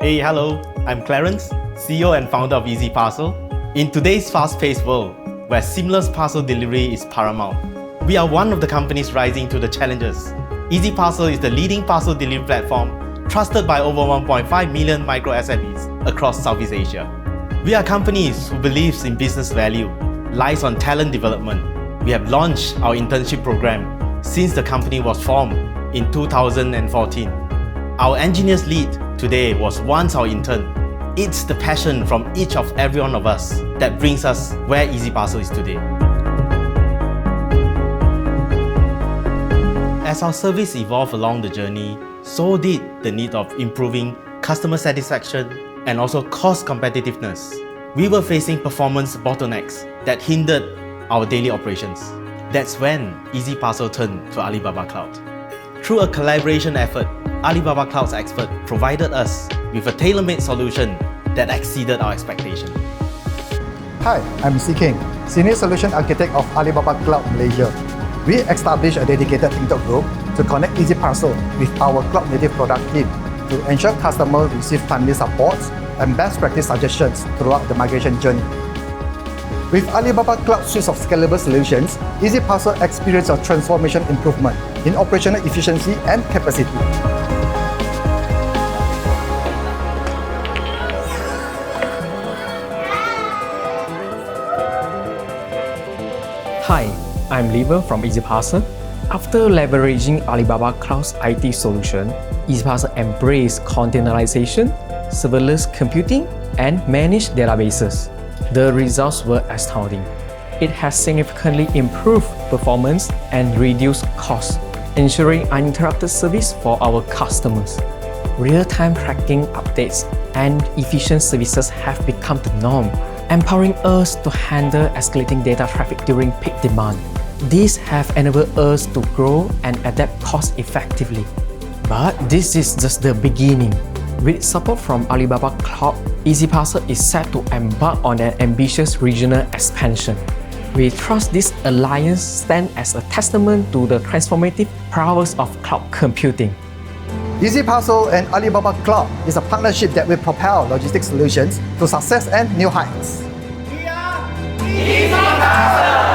Hey, hello, I'm Clarence, CEO and founder of EasyParcel. In today's fast-paced world, where seamless parcel delivery is paramount, we are one of the companies rising to the challenges. EasyParcel is the leading parcel delivery platform trusted by over 1.5 million micro SMEs across Southeast Asia. We are companies who believes in business value, lies on talent development. We have launched our internship program since the company was formed in 2014. Our engineers lead today was once our intern. It's the passion from each of every one of us that brings us where EasyParcel is today. As our service evolved along the journey, so did the need of improving customer satisfaction and also cost competitiveness. We were facing performance bottlenecks that hindered our daily operations. That's when EasyParcel turned to Alibaba Cloud. Through a collaboration effort, Alibaba Cloud's expert provided us with a tailor-made solution that exceeded our expectation. Hi, I'm C. King, Senior Solution Architect of Alibaba Cloud Malaysia. We established a dedicated intergroup to connect EasyParcel with our cloud-native product team to ensure customers receive timely support and best practice suggestions throughout the migration journey. With Alibaba Cloud suite of scalable solutions, EasyParcel experienced a transformation improvement in operational efficiency and capacity. Hi, I'm Liver from EasyParcel. After leveraging Alibaba Cloud's IT solution, EasyParcel embraced containerization, serverless computing, and managed databases. The results were astounding. It has significantly improved performance and reduced costs, ensuring uninterrupted service for our customers. Real-time tracking updates and efficient services have become the norm, empowering us to handle escalating data traffic during peak demand. These have enabled us to grow and adapt cost effectively. But this is just the beginning. With support from Alibaba Cloud, EasyParcel is set to embark on an ambitious regional expansion. We trust this alliance stands as a testament to the transformative prowess of cloud computing. EasyParcel and Alibaba Cloud is a partnership that will propel logistics solutions to success and new heights. EasyParcel!